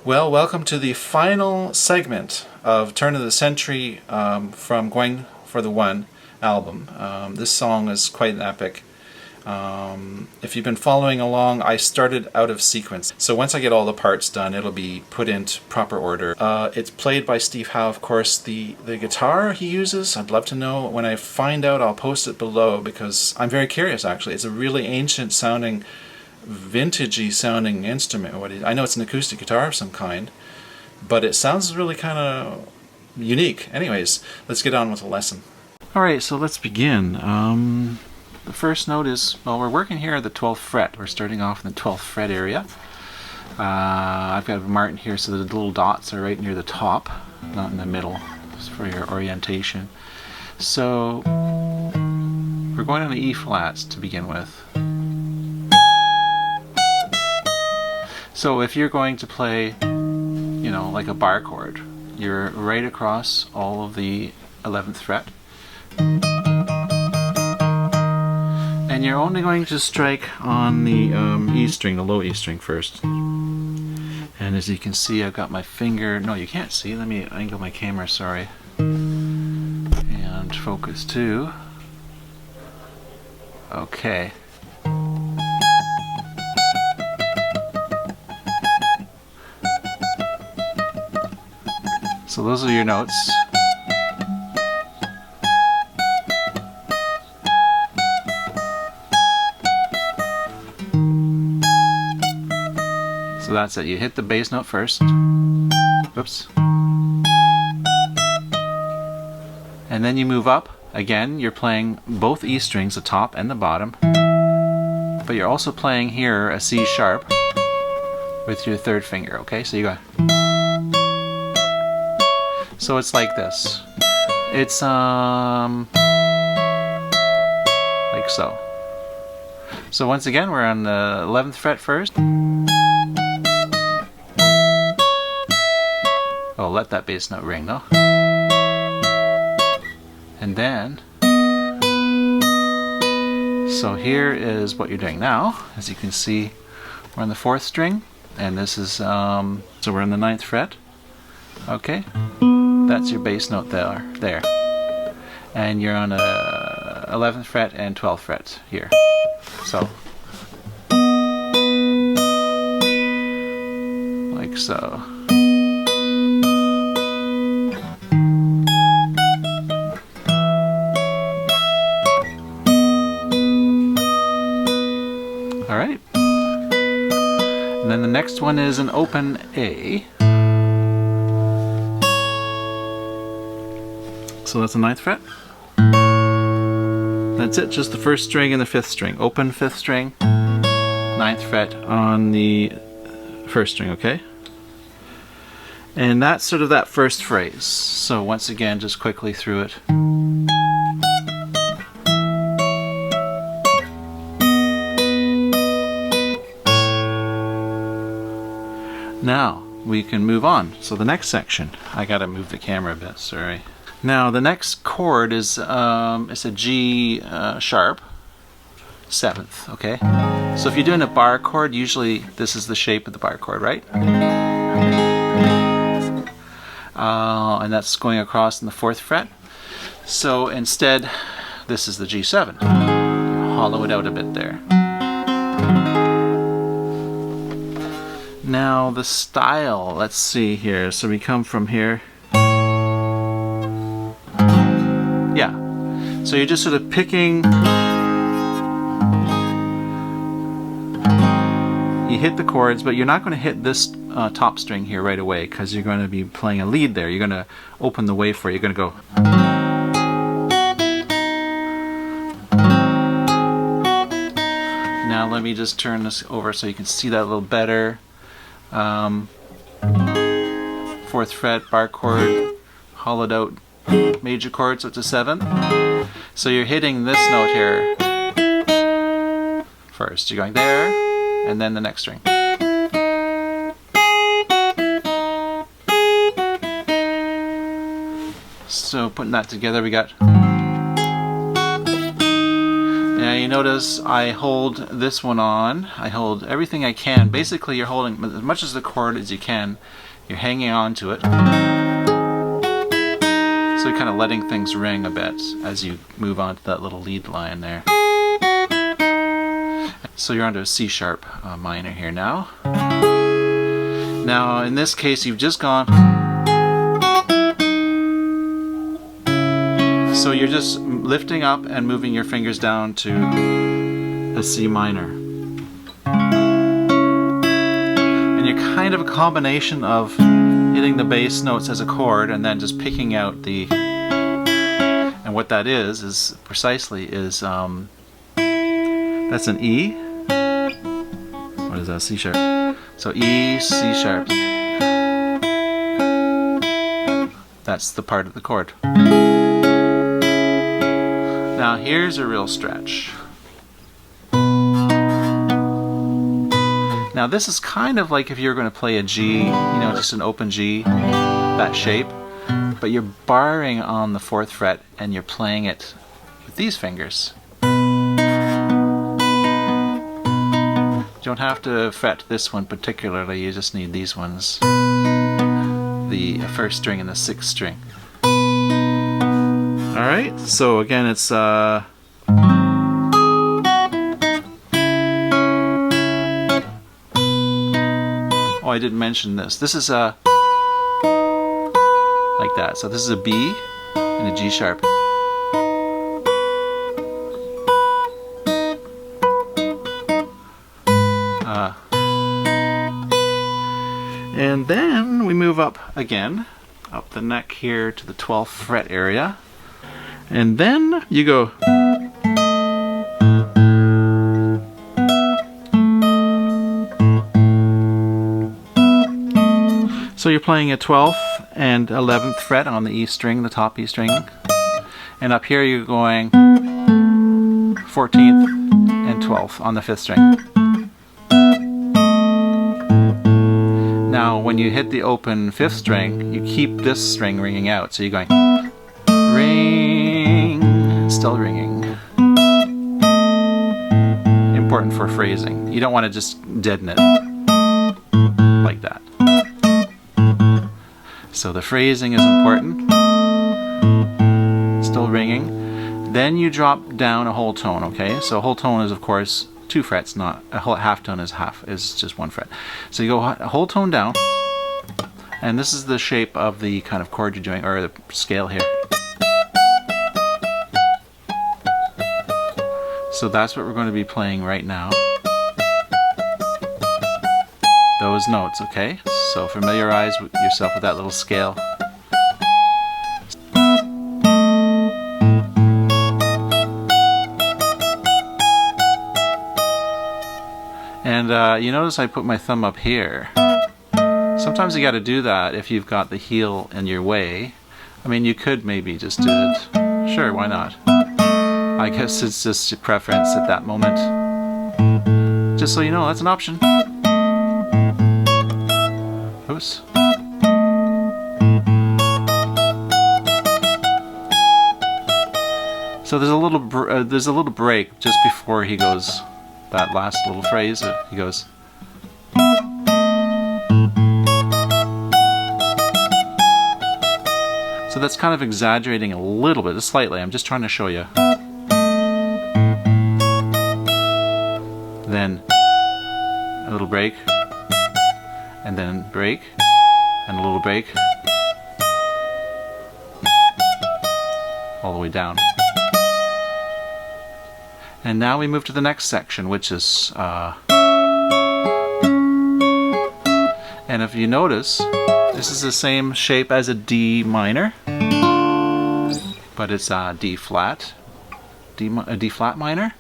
Well, welcome to the final segment of Turn of the Century from Going for the One album. This song is quite an epic. If you've been following along, I started out of sequence. So once I get all the parts done, it'll be put into proper order. It's played by Steve Howe, of course. The guitar he uses, I'd love to know. When I find out, I'll post it below because I'm very curious, actually. It's a really ancient sounding, vintagey sounding instrument. I know it's an acoustic guitar of some kind, but it sounds really kind of unique. Anyways, let's get on with the lesson. Alright, so let's begin. The first note is, well, we're working here at the 12th fret. We're starting off in the 12th fret area. I've got a marked here so the little dots are right near the top, not in the middle, just for your orientation. So we're going on the E flats to begin with. So if you're going to play, you know, like a bar chord, you're right across all of the 11th fret. And you're only going to strike on the E string, the low E string first. And as you can see, I've got my finger, no you can't see, let me angle my camera, sorry. And focus too. Okay. So those are your notes. So that's it. You hit the bass note first. Oops. And then you move up. Again, you're playing both E strings, the top and the bottom. But you're also playing here a C sharp with your third finger, okay? So you go. So it's like this. It's like so. So once again, we're on the 11th fret first. Oh, let that bass note ring though. And then, so here is what you're doing now. As you can see, we're on the 4th string, and this is, so we're on the 9th fret. Okay, that's your bass note there. And you're on a 11th fret and 12th fret here. So, like so. Alright. And then the next one is an open A. So that's the 9th fret. That's it, just the 1st string and the 5th string. Open 5th string, 9th fret on the 1st string, okay? And that's sort of that first phrase. So once again, just quickly through it. Now we can move on. So the next section, I gotta move the camera a bit, sorry. Now the next chord is it's a G sharp 7th, okay? So if you're doing a bar chord, usually this is the shape of the bar chord, right? And that's going across in the 4th fret. So instead, this is the G7. You hollow it out a bit there. Now the style, let's see here. So we come from here. Yeah. So you're just sort of picking. You hit the chords, but you're not going to hit this top string here right away because you're going to be playing a lead there. You're going to open the way for it. You're going to go. Now let me just turn this over so you can see that a little better. 4th fret, bar chord, hollowed out major chord, so it's a 7. So you're hitting this note here first. You're going there, and then the next string. So putting that together, we got. Now you notice I hold this one on. I hold everything I can. Basically, you're holding as much as the chord as you can. You're hanging on to it. So you're kind of letting things ring a bit as you move on to that little lead line there. So you're onto a C sharp minor here now. Now in this case you've just gone. So you're just lifting up and moving your fingers down to a C minor. And you're kind of a combination of hitting the bass notes as a chord and then just picking out the, and what that is precisely is that's an E. What is that? C sharp. So E, C sharp. That's the part of the chord. Now here's a real stretch. Now this is kind of like if you're going to play a G, you know, just an open G, that shape, but you're barring on the 4th fret and you're playing it with these fingers. You don't have to fret this one particularly, you just need these ones. The 1st string and the 6th string. Alright, so again it's oh, I didn't mention this. This is a like that. So this is a B and a G sharp. And then we move up again, up the neck here to the 12th fret area. And then you go. So you're playing a 12th and 11th fret on the E string, the top E string. And up here you're going 14th and 12th on the 5th string. Now when you hit the open 5th string, you keep this string ringing out. So you're going ring, still ringing. Important for phrasing. You don't want to just deaden it like that. So the phrasing is important. Still ringing. Then you drop down a whole tone, okay? So a whole tone is of course 2 frets, not a whole half tone is just 1 fret. So you go a whole tone down, and this is the shape of the kind of chord you're doing, or the scale here. So that's what we're going to be playing right now. Those notes, okay? So familiarize yourself with that little scale. And you notice I put my thumb up here. Sometimes you got to do that if you've got the heel in your way. I mean, you could maybe just do it. Sure, why not? I guess it's just your preference at that moment. Just so you know, that's an option. Oops. So there's a little break just before he goes. That last little phrase, he goes. So that's kind of exaggerating a little bit, just slightly. I'm just trying to show you. Then a little break, and then break, and a little break, all the way down. And now we move to the next section, which is, and if you notice, this is the same shape as a D minor, but it's a D flat, a D flat minor.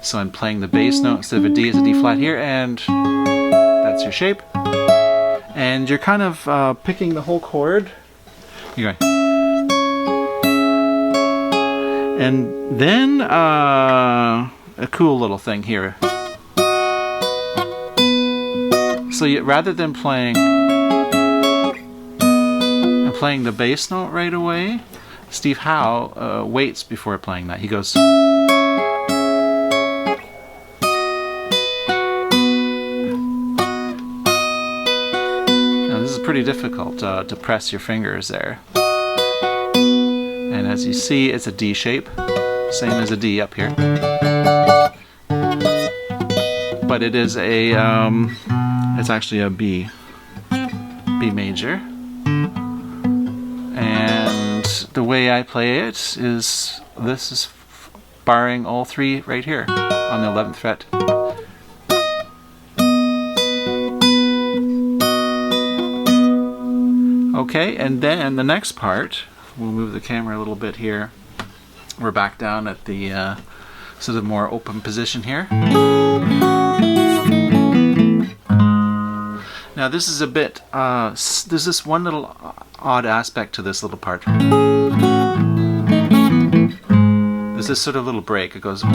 So I'm playing the bass note instead of a D, it's a D flat here, and that's your shape. And you're kind of picking the whole chord. You're going. And then a cool little thing here. So rather than playing the bass note right away, Steve Howe waits before playing that. He goes. is pretty difficult to press your fingers there. And as you see, it's a D shape, same as a D up here. But it is a, it's actually a B major. And the way I play it is, this is barring all three right here on the 11th fret. Okay, and then the next part, we'll move the camera a little bit here. We're back down at the sort of more open position here. Now this is a bit, there's this one little odd aspect to this little part. There's this sort of little break. It goes, so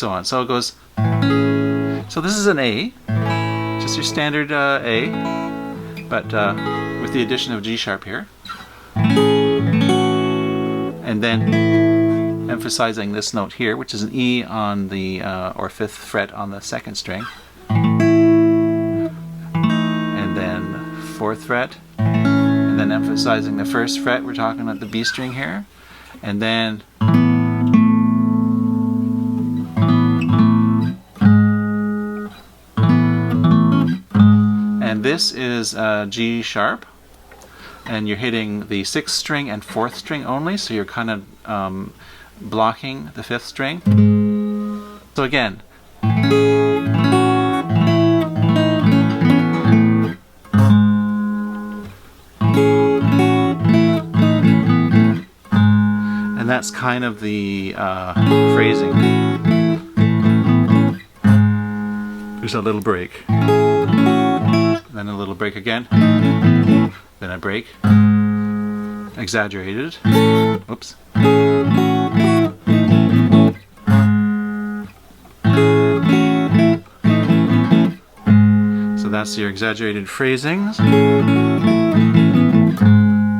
on. So it goes, so this is an A, just your standard A, but with the addition of G sharp here. And then emphasizing this note here, which is an E on the, or 5th fret on the 2nd string. And then 4th fret. And then emphasizing the 1st fret, we're talking about the B string here. And then this is G sharp, and you're hitting the 6th string and 4th string only, so you're kind of blocking the 5th string. So again, and that's kind of the phrasing. There's a little break. Then a little break again, then a break, exaggerated, oops. So that's your exaggerated phrasings,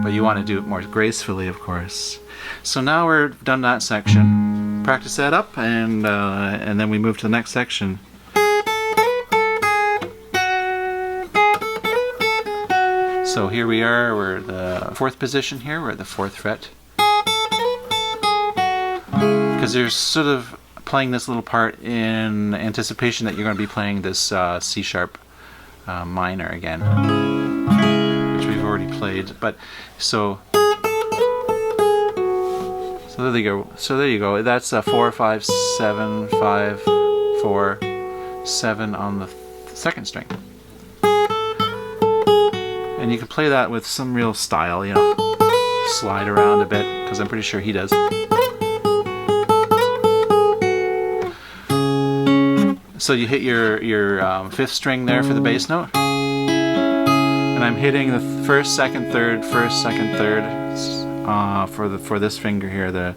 but you want to do it more gracefully, of course. So now we're done that section. Practice that up, and then we move to the next section. So here we are, we're at the 4th position here, we're at the 4th fret. Because you're sort of playing this little part in anticipation that you're going to be playing this C sharp minor again, which we've already played. But so there you go. So there you go. That's a 4, 5, 7, 5, 4, 7 on the 2nd string. And you can play that with some real style, you know, slide around a bit, because I'm pretty sure he does. So you hit your 5th string there for the bass note, and I'm hitting the 1st, 2nd, 3rd, 1st, 2nd, 3rd for this finger here, the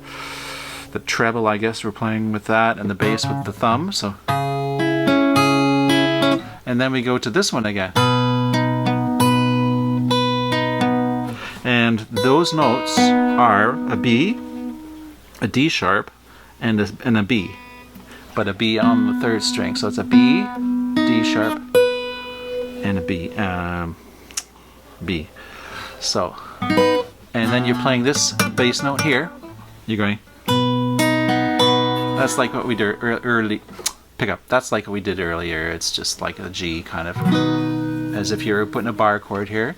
treble, I guess we're playing with that, and the bass with the thumb. So, and then we go to this one again. And those notes are a B, a D sharp, and a B, but a B on the 3rd string. So it's a B, D sharp, and a B, B. So, and then you're playing this bass note here. You're going. That's like what we did early. Pick up. That's like what we did earlier. It's just like a G kind of, as if you were putting a bar chord here.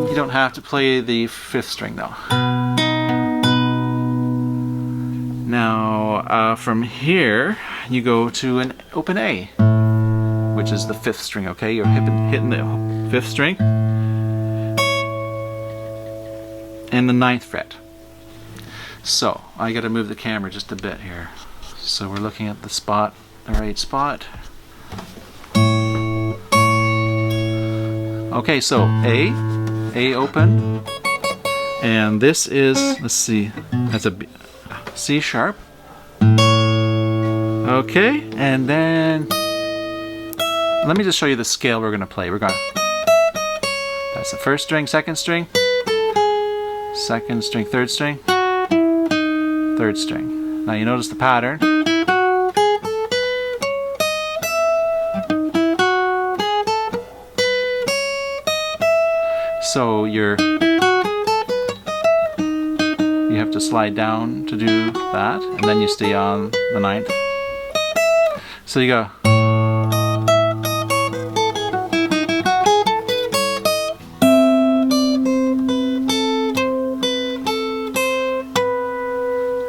You don't have to play the 5th string though. Now from here you go to an open A, which is the 5th string. Okay, you're hitting the 5th string and the 9th fret. So I got to move the camera just a bit here. So we're looking at the spot, the right spot. Okay, so A open, and this is, let's see, that's a B, C sharp. Okay, and then let me just show you the scale we're going to play. We're going, that's the 1st string, 2nd string, 2nd string, 3rd string, 3rd string. Now you notice the pattern. So you have to slide down to do that, and then you stay on the 9th. So you go.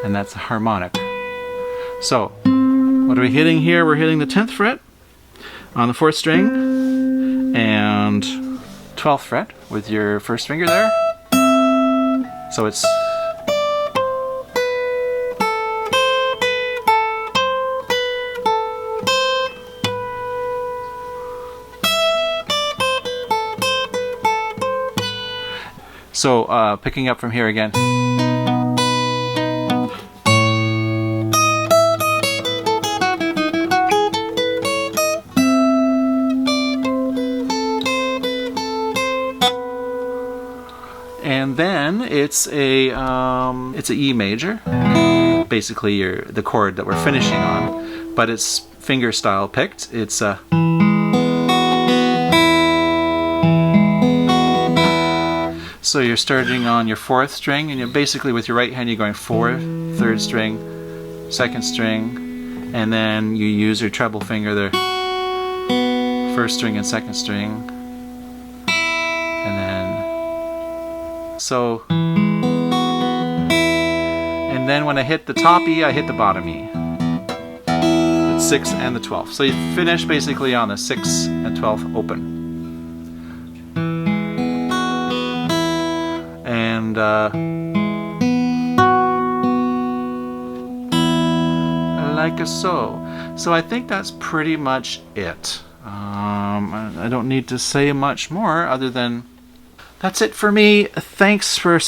And that's a harmonic. So, what are we hitting here? We're hitting the 10th fret on the 4th string and 12th fret with your first finger there. So it's picking up from here again. And then it's a E major, basically the chord that we're finishing on, but it's finger style picked. It's a so you're starting on your 4th string, and you're basically with your right hand you're going 4th, 3rd string, 2nd string, and then you use your treble finger there, 1st string and 2nd string, and then so, and then when I hit the top E, I hit the bottom E. The 6th and the 12th. So you finish basically on the 6th and 12th open. And like so. So I think that's pretty much it. I don't need to say much more other than that's it for me. Thanks for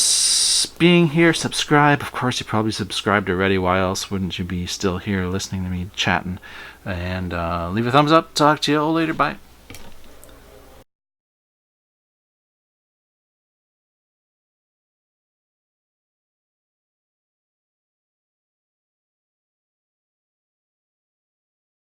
being here. Subscribe. Of course, you probably subscribed already. Why else wouldn't you be still here listening to me chatting? And leave a thumbs up. Talk to you all later. Bye.